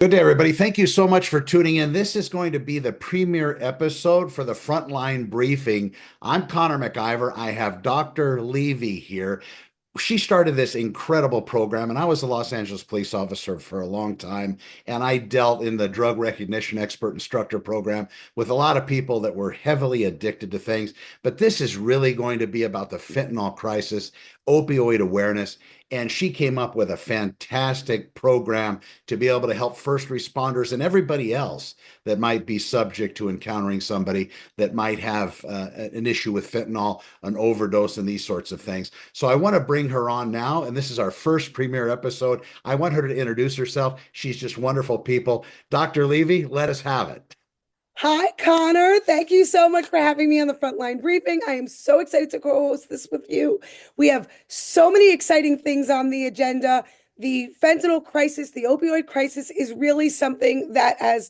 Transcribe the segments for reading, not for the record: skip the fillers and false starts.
Good day, everybody. Thank you so much for tuning in. This is going to be the premiere episode for the Frontline Briefing. I'm Connor McIver. I have Dr. Levy here. She started this incredible program, and I was a Los Angeles police officer for a long time, and I dealt in the drug recognition expert instructor program with a lot of people that were heavily addicted to things. But this is really going to be about the fentanyl crisis, opioid awareness, and she came up with a fantastic program to be able to help first responders and everybody else that might be subject to encountering somebody that might have an issue with fentanyl, an overdose, and these sorts of things. So I want to bring her on now, and this is our first premiere episode. I want her to introduce herself. She's just wonderful people. Dr. Levy, let us have it. Hi, Connor. Thank you so much for having me on the Frontline Briefing. I am so excited to co-host this with you. We have so many exciting things on the agenda. The fentanyl crisis, the opioid crisis is really something that has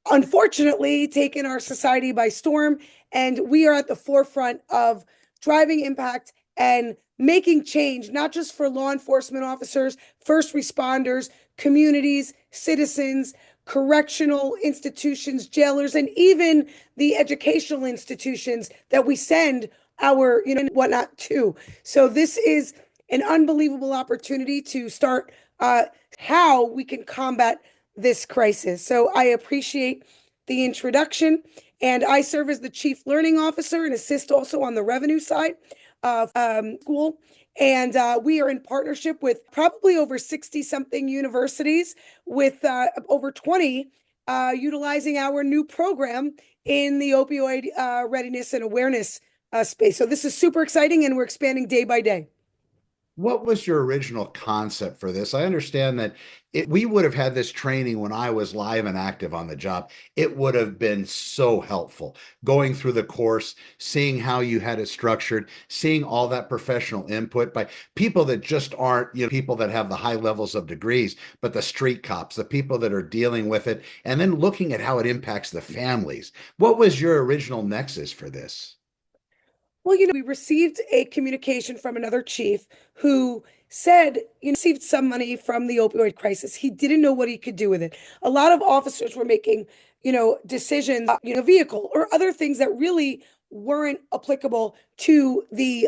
unfortunately taken our society by storm. And we are at the forefront of driving impact and making change, not just for law enforcement officers, first responders, communities, citizens, correctional institutions, jailers, and even the educational institutions that we send our, whatnot to. So this is an unbelievable opportunity to start how we can combat this crisis. So I appreciate the introduction, and I serve as the Chief Learning Officer and assist also on the revenue side of school. And we are in partnership with probably over 60 something universities with over 20 utilizing our new program in the opioid readiness and awareness space. So this is super exciting, and we're expanding day by day. What was your original concept for this? I understand that we would have had this training when I was live and active on the job. It would have been so helpful going through the course, seeing how you had it structured, seeing all that professional input by people that just aren't, people that have the high levels of degrees, but the street cops, the people that are dealing with it, and then looking at how it impacts the families. What was your original nexus for this? Well, we received a communication from another chief who said, received some money from the opioid crisis. He didn't know what he could do with it. A lot of officers were making, decisions, vehicle or other things that really weren't applicable to the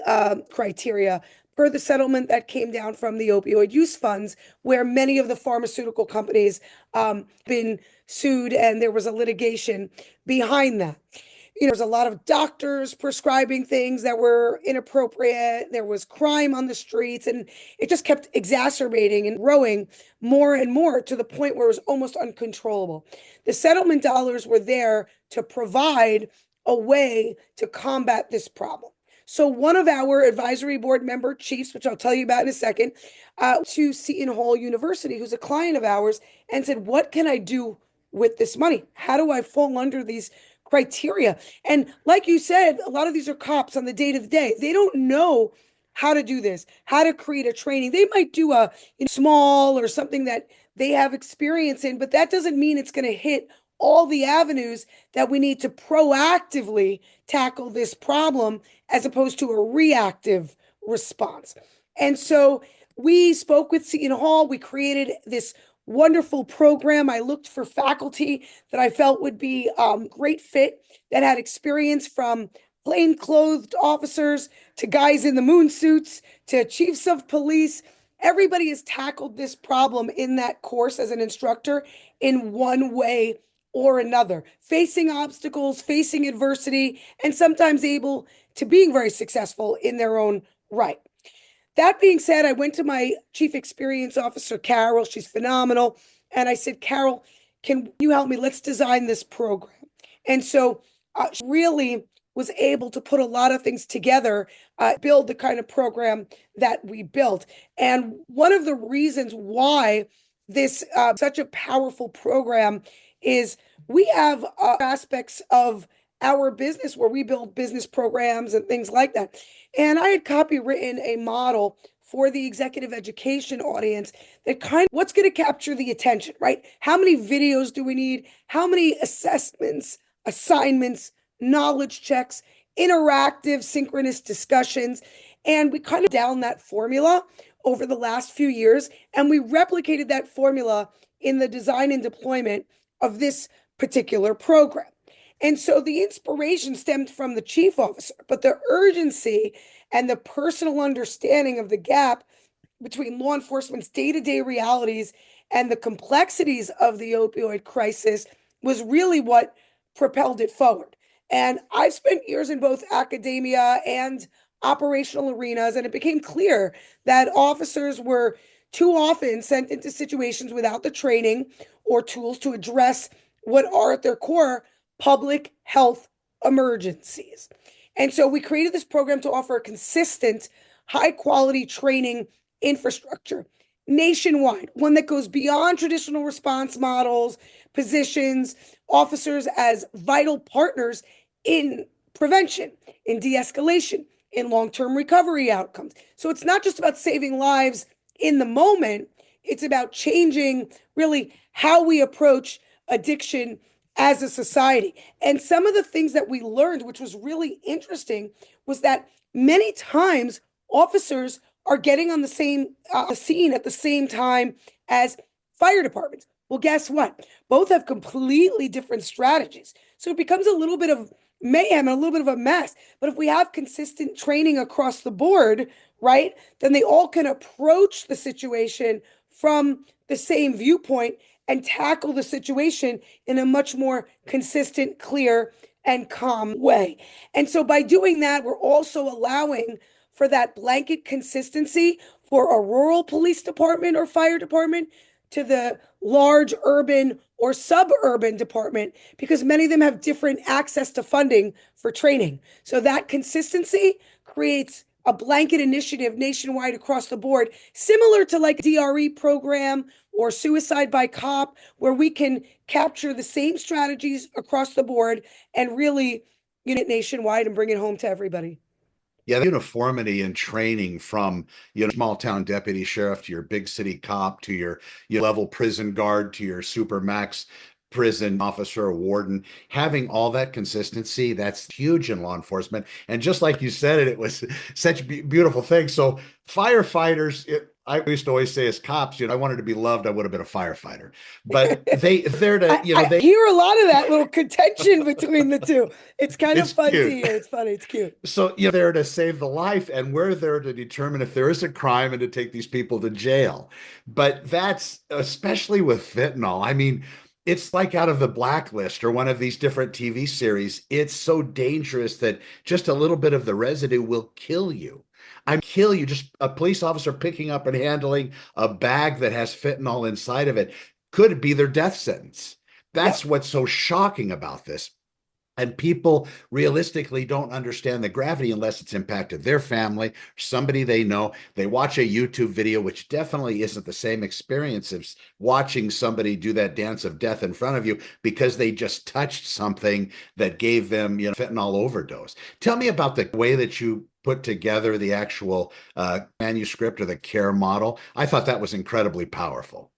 criteria per the settlement that came down from the opioid use funds, where many of the pharmaceutical companies been sued, and there was a litigation behind that. There's a lot of doctors prescribing things that were inappropriate. There was crime on the streets, and it just kept exacerbating and growing more and more to the point where it was almost uncontrollable. The settlement dollars were there to provide a way to combat this problem. So one of our advisory board member chiefs, which I'll tell you about in a second, to Seton Hall University, who's a client of ours, and said, what can I do with this money? How do I fall under these criteria? And like you said, a lot of these are cops on the day to day. They don't know how to do this, how to create a training. They might do a small or something that they have experience in, but that doesn't mean it's going to hit all the avenues that we need to proactively tackle this problem as opposed to a reactive response. And so we spoke with Seton Hall. We created this wonderful program. I looked for faculty that I felt would be great fit, that had experience from plainclothed officers to guys in the moon suits to chiefs of police. Everybody has tackled this problem in that course as an instructor in one way or another, facing obstacles, facing adversity, and sometimes able to being very successful in their own right. That being said, I went to my chief experience officer, Carol. She's phenomenal. And I said, Carol, can you help me? Let's design this program. And so she really was able to put a lot of things together, build the kind of program that we built. And one of the reasons why this such a powerful program is we have aspects of our business where we build business programs and things like that. And I had copywritten a model for the executive education audience that kind of what's going to capture the attention, right? How many videos do we need? How many assessments, assignments, knowledge checks, interactive synchronous discussions? And we kind of down that formula over the last few years, and we replicated that formula in the design and deployment of this particular program. And so the inspiration stemmed from the chief officer, but the urgency and the personal understanding of the gap between law enforcement's day-to-day realities and the complexities of the opioid crisis was really what propelled it forward. And I've spent years in both academia and operational arenas, and it became clear that officers were too often sent into situations without the training or tools to address what are at their core public health emergencies. And so we created this program to offer a consistent, high quality training infrastructure nationwide, one that goes beyond traditional response models, positions officers as vital partners in prevention, in de escalation, in long term recovery outcomes. So it's not just about saving lives in the moment, it's about changing really how we approach addiction as a society. And some of the things that we learned, which was really interesting, was that many times officers are getting on the same scene at the same time as fire departments. Well, guess what? Both have completely different strategies. So it becomes a little bit of mayhem and a little bit of a mess. But if we have consistent training across the board, right, then they all can approach the situation from the same viewpoint and tackle the situation in a much more consistent, clear, and calm way. And so by doing that, we're also allowing for that blanket consistency for a rural police department or fire department to the large urban or suburban department, because many of them have different access to funding for training. So that consistency creates a blanket initiative nationwide across the board, similar to like DRE program or suicide by cop, where we can capture the same strategies across the board and really unit nationwide and bring it home to everybody. Yeah, the uniformity and training from, small town deputy sheriff to your big city cop to your level prison guard to your super max prison officer or warden, having all that consistency, that's huge in law enforcement. And just like you said it was such a beautiful thing. So firefighters, I used to always say as cops, I wanted to be loved, I would have been a firefighter. But they're to, I hear a lot of that little contention between the two. It's kind of it's fun to cute. hear. It's funny. It's cute. So you're there to save the life, and we're there to determine if there is a crime and to take these people to jail. But that's especially with fentanyl. I mean, it's like out of the blacklist or one of these different TV series. It's so dangerous that just a little bit of the residue will kill you. I kill you. Just a police officer picking up and handling a bag that has fentanyl inside of it could be their death sentence. That's Yep. what's so shocking about this. And people realistically don't understand the gravity unless it's impacted their family, somebody they know. They watch a YouTube video, which definitely isn't the same experience as watching somebody do that dance of death in front of you because they just touched something that gave them, fentanyl overdose. Tell me about the way that you put together the actual manuscript or the care model. I thought that was incredibly powerful.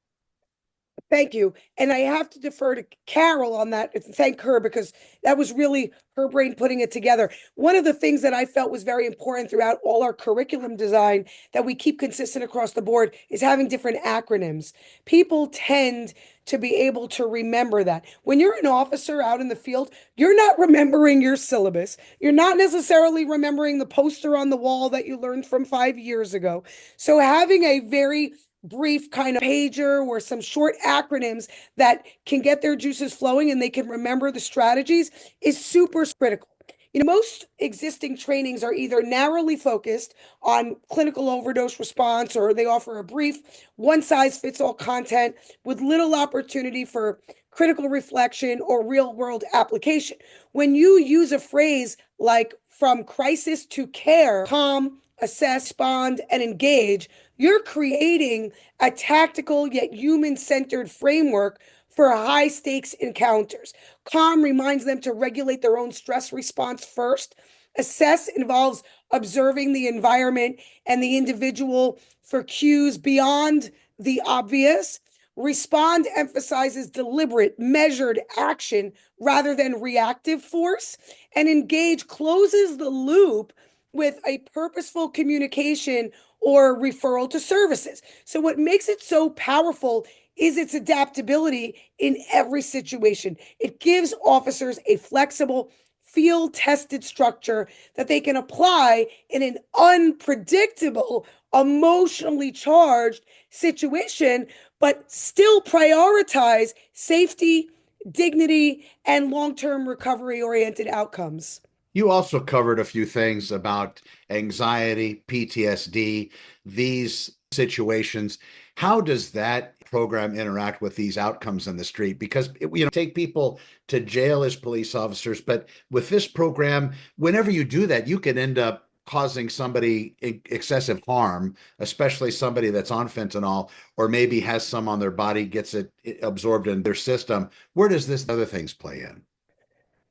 Thank you. And I have to defer to Carol on that. Thank her because that was really her brain putting it together. One of the things that I felt was very important throughout all our curriculum design that we keep consistent across the board is having different acronyms. People tend to be able to remember that. When you're an officer out in the field, you're not remembering your syllabus. You're not necessarily remembering the poster on the wall that you learned from 5 years ago. So having a very brief kind of pager or some short acronyms that can get their juices flowing and they can remember the strategies is super critical. Most existing trainings are either narrowly focused on clinical overdose response or they offer a brief one size fits all content with little opportunity for critical reflection or real world application. When you use a phrase like from crisis to care, calm, assess, respond, and engage, you're creating a tactical yet human centered framework for high stakes encounters. Calm reminds them to regulate their own stress response first. Assess involves observing the environment and the individual for cues beyond the obvious. Respond emphasizes deliberate, measured action rather than reactive force. And engage closes the loop with a purposeful communication or referral to services. So, what makes it so powerful is its adaptability in every situation. It gives officers a flexible, field tested structure that they can apply in an unpredictable, emotionally charged situation, but still prioritize safety, dignity, and long term recovery oriented outcomes. You also covered a few things about anxiety, PTSD, these situations. How does that program interact with these outcomes in the street? Because, take people to jail as police officers, but with this program, whenever you do that, you can end up causing somebody excessive harm, especially somebody that's on fentanyl or maybe has some on their body, gets it absorbed in their system. Where does this other things play in?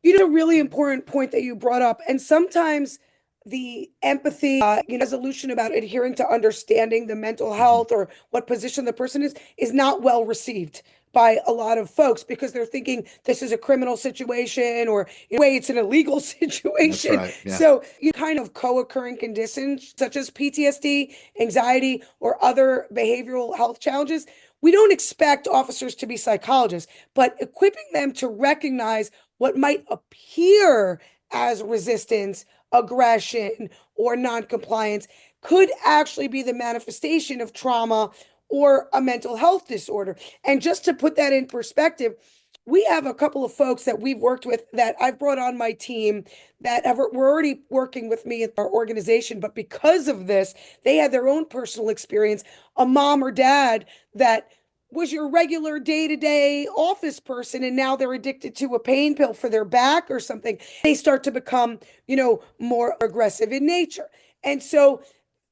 A really important point that you brought up. And sometimes the empathy, resolution about adhering to understanding the mental Mhm. health or what position the person is not well received by a lot of folks because they're thinking this is a criminal situation or in a way it's an illegal That's situation. right. Yeah. So you kind of co-occurring conditions such as PTSD, anxiety, or other behavioral health challenges. We don't expect officers to be psychologists, but equipping them to recognize what might appear as resistance, aggression, or noncompliance could actually be the manifestation of trauma or a mental health disorder. And just to put that in perspective, we have a couple of folks that we've worked with that I've brought on my team that were already working with me at our organization. But because of this, they had their own personal experience, a mom or dad that was your regular day-to-day office person and now they're addicted to a pain pill for their back or something. They start to become, more aggressive in nature. And so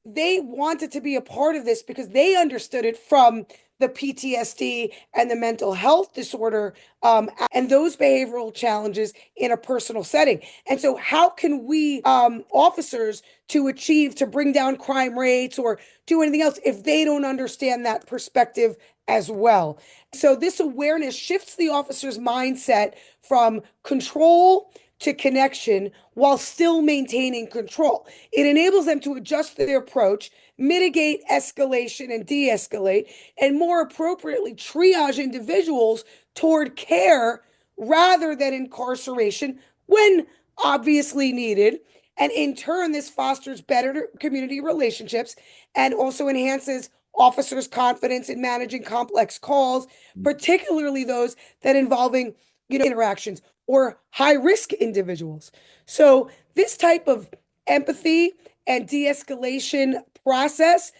they wanted to be a part of this because they understood it from the PTSD and the mental health disorder and those behavioral challenges in a personal setting. And so, how can we officers to bring down crime rates or do anything else if they don't understand that perspective as well? So, this awareness shifts the officer's mindset from control to connection while still maintaining control. It enables them to adjust their approach, mitigate escalation and de escalate, and more appropriately triage individuals toward care rather than incarceration when obviously needed. And in turn, this fosters better community relationships and also enhances officers' confidence in managing complex calls, particularly those that involving interactions or high risk individuals. So this type of empathy and de-escalation process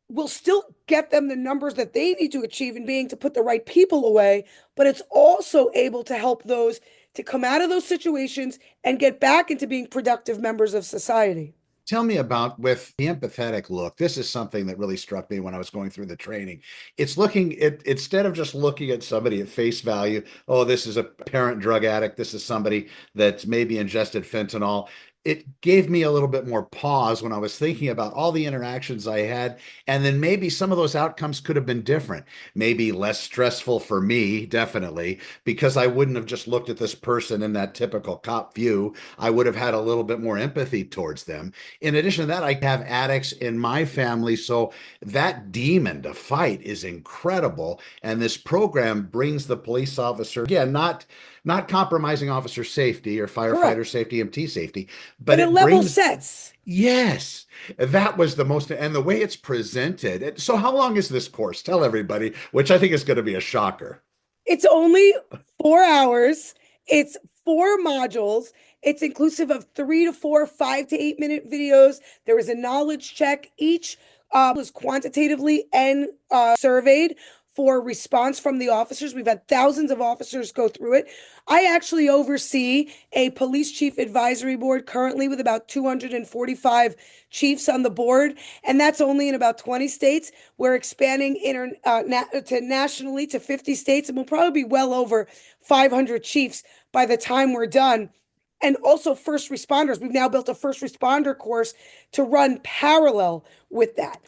will still get them the numbers that they need to achieve in being to put the right people away, but it's also able to help those to come out of those situations and get back into being productive members of society. Tell me about with the empathetic look. This is something that really struck me when I was going through the training. It's looking at instead of just looking at somebody at face value, oh, this is a parent drug addict, this is somebody that's maybe ingested fentanyl. It gave me a little bit more pause when I was thinking about all the interactions I had, and then maybe some of those outcomes could have been different, maybe less stressful for me, definitely, because I wouldn't have just looked at this person in that typical cop view. I would have had a little bit more empathy towards them. In addition to that, I have addicts in my family. So that demon to fight is incredible. And this program brings the police officer, again, not compromising officer safety or firefighter Correct. safety, MT safety, but But it it level brings, sets. yes, that was the most, and the way it's presented. So how long is this course? Tell everybody, which I think is going to be a shocker. It's only 4 hours. It's four modules. It's inclusive of 3 to 4, 5 to 8 minute videos. There is a knowledge check. Each was quantitatively and surveyed for response from the officers. We've had thousands of officers go through it. I actually oversee a police chief advisory board currently with about 245 chiefs on the board, and that's only in about 20 states. We're expanding to nationally to 50 states, and we'll probably be well over 500 chiefs by the time we're done. And also first responders. We've now built a first responder course to run parallel with that.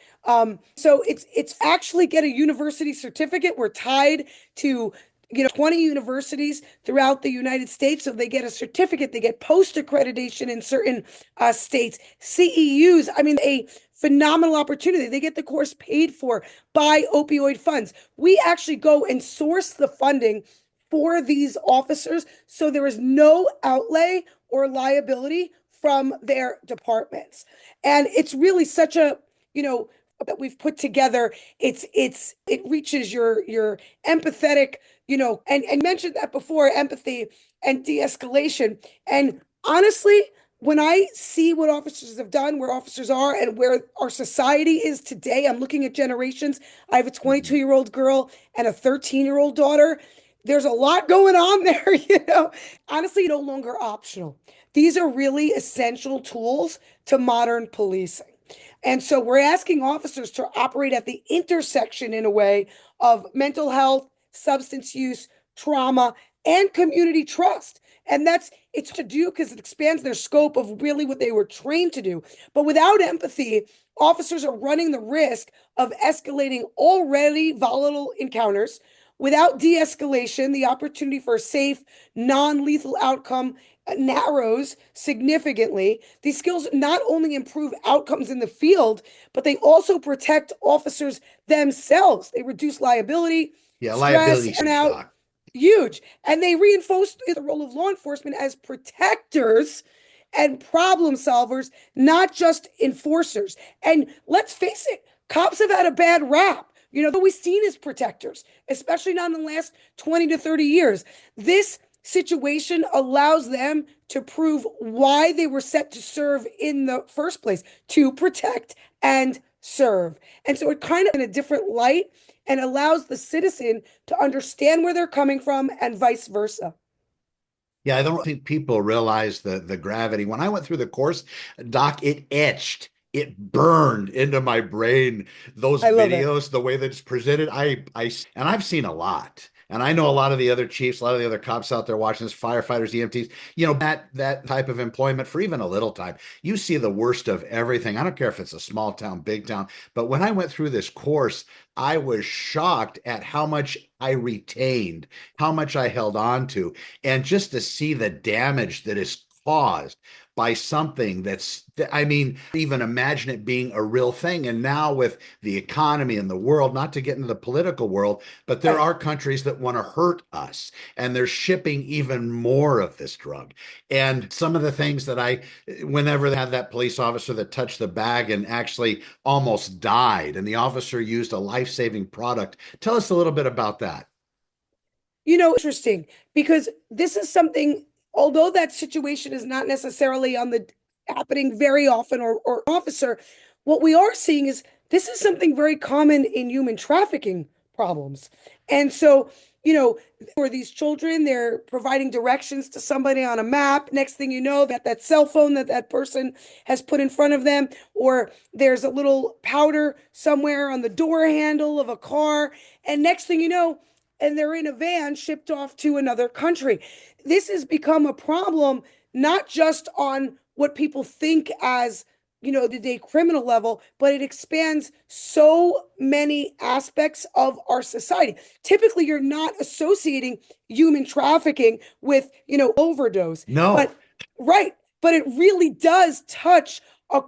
So it's actually get a university certificate. We're tied to 20 universities throughout the United States. So they get a certificate, they get post accreditation in certain states, CEUs. I mean, a phenomenal opportunity. They get the course paid for by opioid funds. We actually go and source the funding for these officers. So there is no outlay or liability from their departments. And it's really such a, that we've put together. It reaches your empathetic, and mentioned that before, empathy and de-escalation. And honestly, when I see what officers have done, where officers are, and where our society is today, I'm looking at generations. I have a Mhm. 22-year-old girl and a 13-year-old daughter. There's a lot going on there. Honestly, no longer optional. These are really essential tools to modern policing. And so we're asking officers to operate at the intersection in a way of mental health, substance use, trauma, and community trust. And it's to do because it expands their scope of really what they were trained to do. But without empathy, officers are running the risk of escalating already volatile encounters. Without de escalation, the opportunity for a safe, non lethal outcome narrows significantly. These skills not only improve outcomes in the field, but they also protect officers themselves. They reduce liability, Yeah, stress, liability is huge, burnout, Doc. huge. And they reinforce the role of law enforcement as protectors and problem solvers, not just enforcers. And let's face it, cops have had a bad rap. They're always seen as protectors, especially not in the last 20 to 30 years. This situation allows them to prove why they were set to serve in the first place, to protect and serve. And so it kind of in a different light and allows the citizen to understand where they're coming from and vice versa. Yeah, I don't think people realize the gravity. When I went through the course, Doc, it etched, it burned into my brain. Those I love it. videos, the way that it's presented, and I've seen a lot. And I know a lot of the other chiefs, a lot of the other cops out there watching this, firefighters, EMTs, that type of employment for even a little time. You see the worst of everything. I don't care if it's a small town, big town. But when I went through this course, I was shocked at how much I retained, how much I held on to, and just to see the damage that is caused by something I mean, even imagine it being a real thing. And now with the economy and the world, not to get into the political world, but there Right. are countries that want to hurt us and they're shipping even more of this drug. And some of the things whenever they had that police officer that touched the bag and actually almost died, and the officer used a life-saving product. Tell us a little bit about that. Interesting because this is something, although that situation is not necessarily on the happening very often or officer, what we are seeing is this is something very common in human trafficking problems. And so, for these children, they're providing directions to somebody on a map. Next thing you know, that cell phone that person has put in front of them, or there's a little powder somewhere on the door handle of a car. And next thing you know, and they're in a van shipped off to another country. This has become a problem, not just on what people think as, the day criminal level, but it expands so many aspects of our society. Typically, you're not associating human trafficking with, overdose, No. but right. But it really does touch a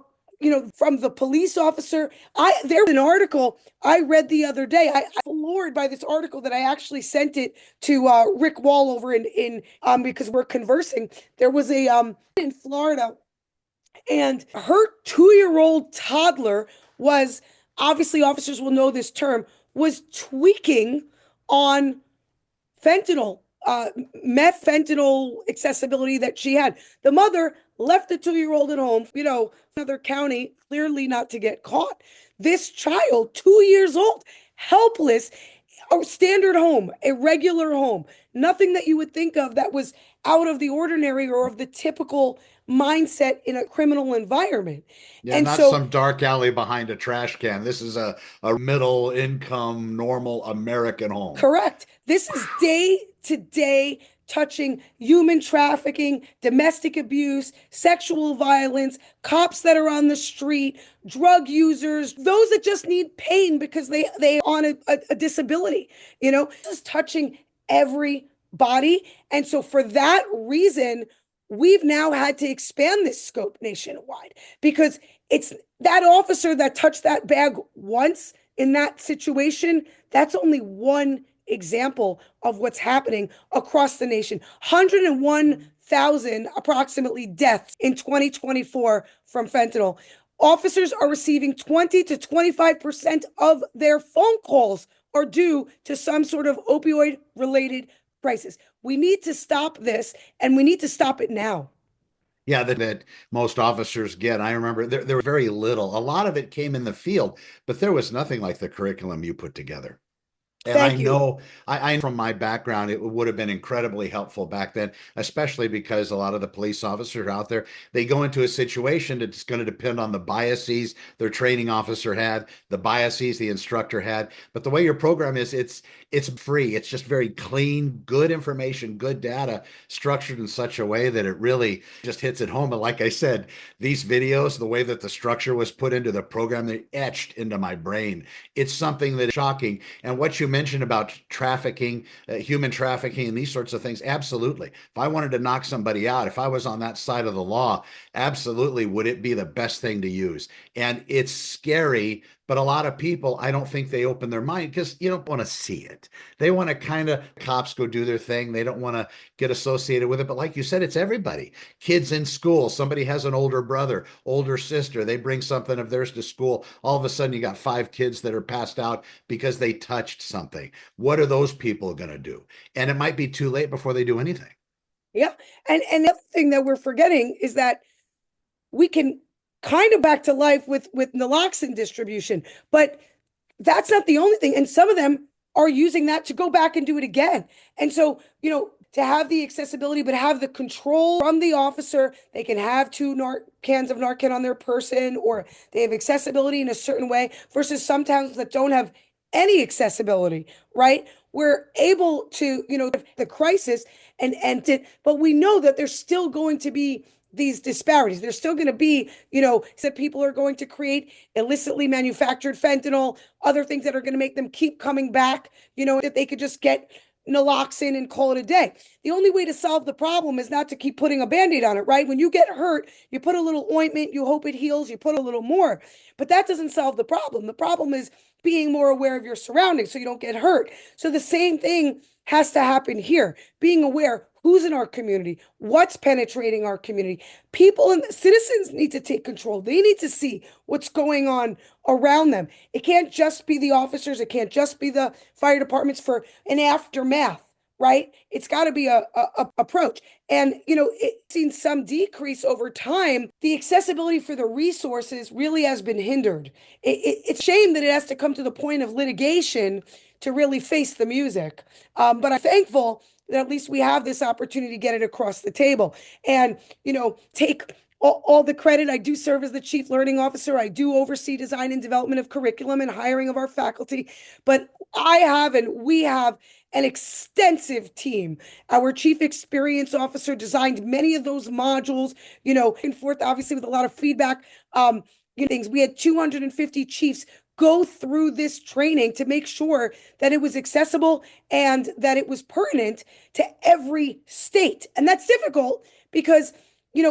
from the police officer. There's an article I read the other day. I'm floored by this article that I actually sent it to Rick Wall over in because we're conversing. There was a in Florida, and her 2-year-old toddler was, obviously officers will know this term, was tweaking on fentanyl, meth fentanyl accessibility that she had. The mother left the 2-year-old at home, another county, clearly not to get caught. This child, 2 years old, helpless, a standard home, a regular home, nothing that you would think of that was out of the ordinary or of the typical mindset in a criminal environment. Yeah, And not so some dark alley behind a trash can. This is a middle income, normal American home. correct. This is day to day touching human trafficking, domestic abuse, sexual violence, cops that are on the street, drug users, those that just need pain because they on a disability. This is touching everybody. And so for that reason, we've now had to expand this scope nationwide because it's that officer that touched that bag once in that situation. That's only one example of what's happening across the nation. 101,000 approximately deaths in 2024 from fentanyl. Officers are receiving 20 to 25% of their phone calls are due to some sort of opioid related crisis. We need to stop this and we need to stop it now. Yeah, that most officers get. I remember there was very little. A lot of it came in the field, but there was nothing like the curriculum you put together. And I Thank you. know I from my background, it would have been incredibly helpful back then, especially because a lot of the police officers out there, they go into a situation that's going to depend on the biases their training officer had, the biases the instructor had. But the way your program is, it's free. It's just very clean, good information, good data, structured in such a way that it really just hits it home. And like I said, these videos, the way that the structure was put into the program, they etched into my brain. It's something that is shocking. And what you mentioned about trafficking, human trafficking, and these sorts of things, absolutely. If I wanted to knock somebody out, if I was on that side of the law, absolutely would it be the best thing to use. And it's scary, but a lot of people, I don't think they open their mind because you don't want to see it. They want to kind of cops go do their thing. They don't want to get associated with it. But like you said, it's everybody. Kids in school, somebody has an older brother, older sister, they bring something of theirs to school. All of a sudden, you got 5 kids that are passed out because they touched something. What are those people going to do? And it might be too late before they do anything. Yeah. And the other thing that we're forgetting is that we can kind of back to life with naloxone distribution, but that's not the only thing. And some of them are using that to go back and do it again. And so, to have the accessibility, but have the control from the officer, they can have cans of Narcan on their person, or they have accessibility in a certain way versus some towns that don't have any accessibility, right? We're able to, the crisis but we know that there's still going to be these disparities. There's still going to be, that people are going to create illicitly manufactured fentanyl, other things that are going to make them keep coming back, that they could just get naloxone and call it a day. The only way to solve the problem is not to keep putting a band-aid on it, right? When you get hurt, you put a little ointment, you hope it heals, you put a little more, but that doesn't solve the problem. The problem is being more aware of your surroundings so you don't get hurt. So the same thing has to happen here. Being aware who's in our community, what's penetrating our community. People and citizens need to take control. They need to see what's going on around them. It can't just be the officers. It can't just be the fire departments for an aftermath, right? It's got to be a approach. And, it's seen some decrease over time. The accessibility for the resources really has been hindered. It's a shame that it has to come to the point of litigation to really face the music. But I'm thankful that at least we have this opportunity to get it across the table and, take all the credit. I do serve as the chief learning officer. I do oversee design and development of curriculum and hiring of our faculty. But we have an extensive team. Our chief experience officer designed many of those modules, and forth, obviously, with a lot of feedback. Things. We had 250 chiefs go through this training to make sure that it was accessible and that it was pertinent to every state. And that's difficult because,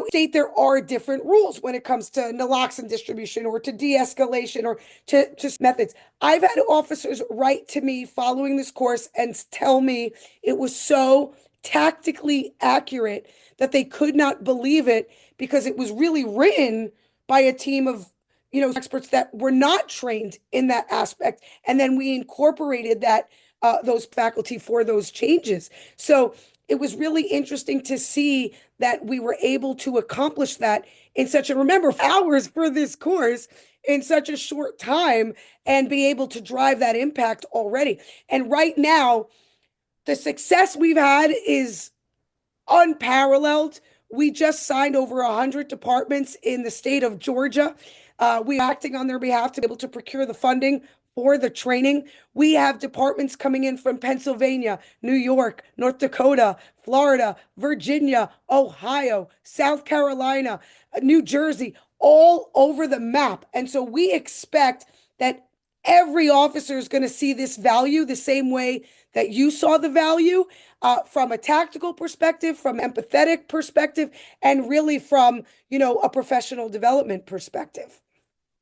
state there are different rules when it comes to naloxone distribution or to de-escalation or to methods. I've had officers write to me following this course and tell me it was so tactically accurate that they could not believe it because it was really written by a team of experts that were not trained in that aspect. And then we incorporated those faculty for those changes. So it was really interesting to see that we were able to accomplish that in remember, hours for this course in such a short time and be able to drive that impact already. And right now, the success we've had is unparalleled. We just signed over 100 departments in the state of Georgia. We are acting on their behalf to be able to procure the funding for the training. We have departments coming in from Pennsylvania, New York, North Dakota, Florida, Virginia, Ohio, South Carolina, New Jersey, all over the map. And so we expect that every officer is going to see this value the same way that you saw the value, from a tactical perspective, from empathetic perspective, and really from, a professional development perspective.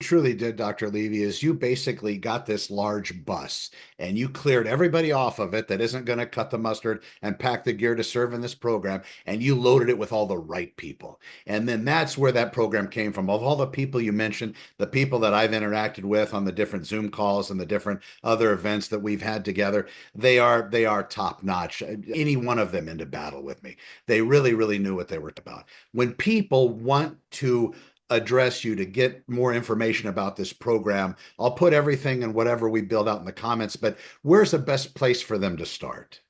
Truly did, Dr. Levy, is you basically got this large bus and you cleared everybody off of it that isn't going to cut the mustard and pack the gear to serve in this program, and you loaded it with all the right people. And then that's where that program came from. Of all the people you mentioned, the people that I've interacted with on the different Zoom calls and the different other events that we've had together, they are top notch. Any one of them into battle with me. They really, really knew what they were about. When people want to address you to get more information about this program, I'll put everything and whatever we build out in the comments, but where's the best place for them to start?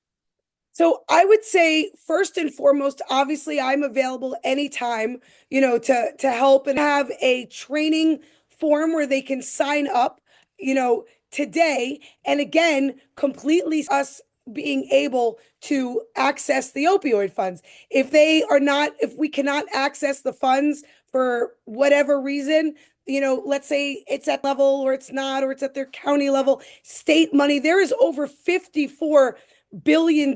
So I would say first and foremost, obviously I'm available anytime, to help, and have a training form where they can sign up, today. And again, completely us being able to access the opioid funds. If we cannot access the funds for whatever reason, let's say it's at level or it's not, or it's at their county level, state money, there is over $54 billion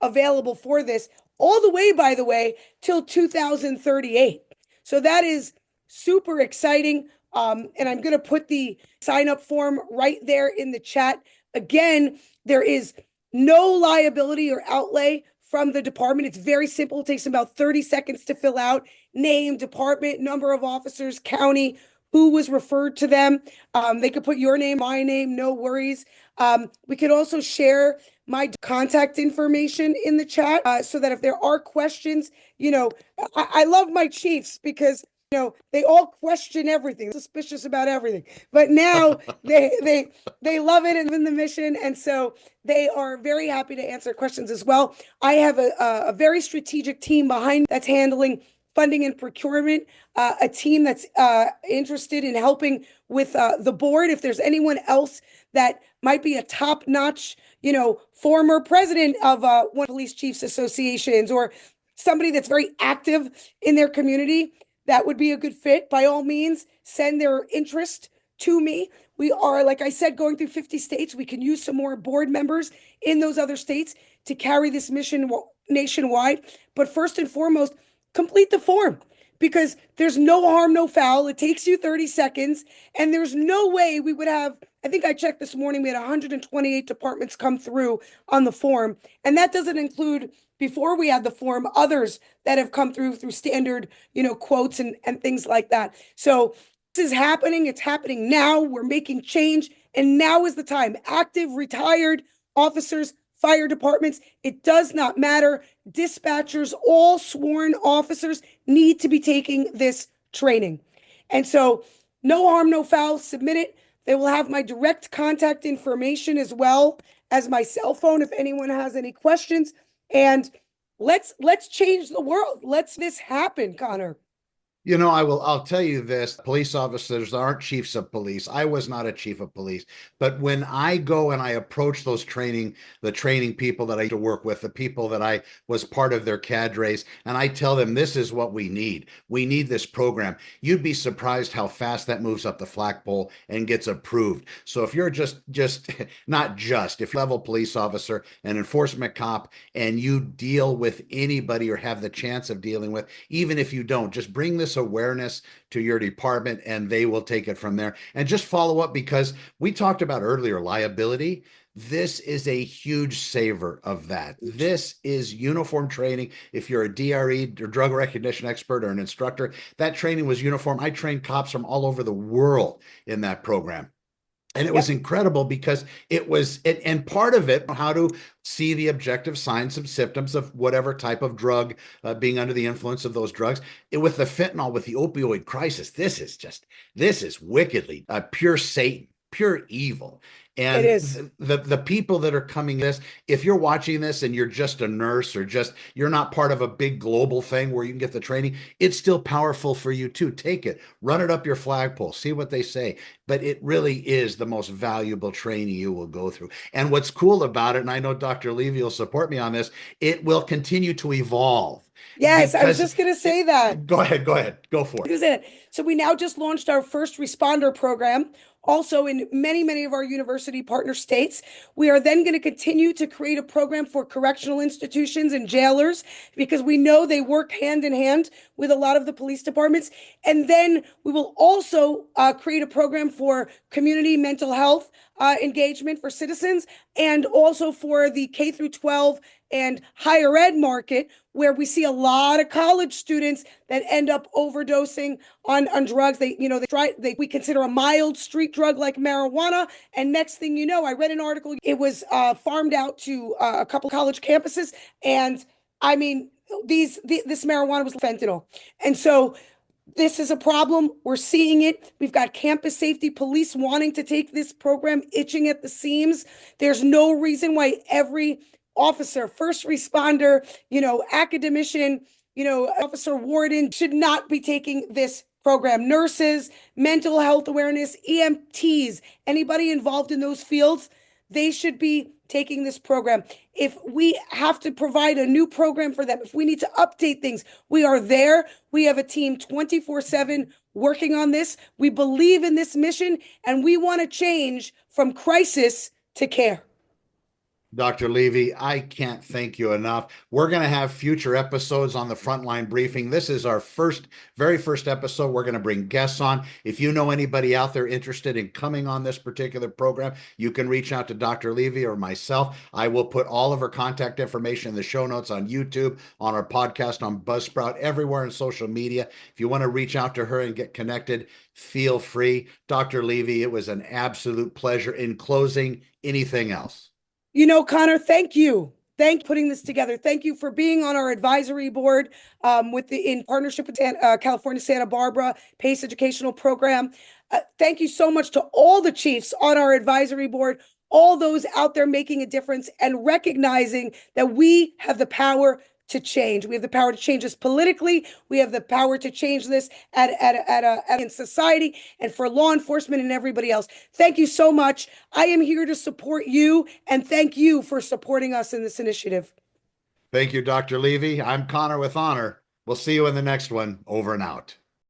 available for this, all the way, by the way, till 2038. So that is super exciting. And I'm going to put the sign up form right there in the chat. Again, there is no liability or outlay from the department. It's very simple. It takes about 30 seconds to fill out: name, department, number of officers, county, who was referred to them. They could put your name, my name, no worries. We could also share my contact information in the chat, so that if there are questions, I love my chiefs because they all question everything, suspicious about everything. But now they love it and in the mission, and so they are very happy to answer questions as well. I have a very strategic team behind that's handling funding and procurement, a team that's interested in helping with the board. If there's anyone else that might be a top-notch, former president of one of the police chiefs associations, or somebody that's very active in their community, that would be a good fit, by all means, send their interest to me. We are, like I said, going through 50 states. We can use some more board members in those other states to carry this mission nationwide. But first and foremost, complete the form, because there's no harm, no foul. It takes you 30 seconds, and there's no way we would have, I think I checked this morning, we had 128 departments come through on the form. And that doesn't include, before we had the form, others that have come through standard, quotes and things like that. So this is happening. It's happening now. We're making change. And now is the time. Active, retired officers, fire departments, it does not matter. Dispatchers, all sworn officers need to be taking this training. And so no harm, no foul, submit it. They will have my direct contact information as well as my cell phone if anyone has any questions. And let's change the world. Let's this happen, Connor. I'll tell you this: police officers aren't chiefs of police. I was not a chief of police. But when I go and I approach the training people that I used to work with, the people that I was part of their cadres, and I tell them this is what we need. We need this program. You'd be surprised how fast that moves up the flagpole and gets approved. So if you're just not just, if you're a level police officer, an enforcement cop, and you deal with anybody or have the chance of dealing with, even if you don't, just bring this awareness to your department and they will take it from there. And just follow up, because we talked about earlier liability. This is a huge saver of that. This is uniform training. If you're a DRE or drug recognition expert or an instructor, that training was uniform. I trained cops from all over the world in that program. And it was incredible because and part of it, how to see the objective signs and symptoms of whatever type of drug, being under the influence of those drugs. With the fentanyl, with the opioid crisis, this is wickedly pure Satan, pure evil. It And is. the people that are coming this, if you're watching this and you're just a nurse or you're not part of a big global thing where you can get the training, it's still powerful for you too. Take it, run it up your flagpole, see what they say. But it really is the most valuable training you will go through. And what's cool about it, and I know Dr. Levy will support me on this, it will continue to evolve. Yes, I was Because just going to say that. go ahead, go for it. So we now just launched our first responder program. also in many, many of our university partner states. We are then going to continue to create a program for correctional institutions and jailers because we know they work hand in hand with a lot of the police departments. And then we will also create a program for community mental health engagement for citizens, and also for the K through 12 and higher ed market, where we see a lot of college students that end up overdosing on drugs. We consider a mild street drug like marijuana, and next thing you know, I read an article. It was farmed out to a couple college campuses, and I mean, this marijuana was fentanyl, and so this is a problem. We're seeing it. We've got campus safety police wanting to take this program, itching at the seams. There's no reason why every officer, first responder, academician, officer warden should not be taking this program. Nurses, mental health awareness, EMTs, anybody involved in those fields, they should be taking this program. If we have to provide a new program for them, if we need to update things, we are there. We have a team 24/7 working on this. We believe in this mission, and we want to change from crisis to care. Dr. Levy, I can't thank you enough. We're going to have future episodes on the Frontline Briefing. This is our very first episode. We're going to bring guests on. If you know anybody out there interested in coming on this particular program, you can reach out to Dr. Levy or myself. I will put all of our contact information in the show notes on YouTube, on our podcast, on Buzzsprout, everywhere in social media. If you want to reach out to her and get connected, feel free. Dr. Levy, it was an absolute pleasure. In closing, anything else? Connor, thank you. Thank you for putting this together. Thank you for being on our advisory board in partnership with California Santa Barbara PACE Educational Program. Thank you so much to all the chiefs on our advisory board, all those out there making a difference and recognizing that we have the power to change. We have the power to change this politically. We have the power to change this in society and for law enforcement and everybody else. Thank you so much. I am here to support you, and thank you for supporting us in this initiative. Thank you, Dr. Levy. I'm Connor with Honor. We'll see you in the next one. Over and out.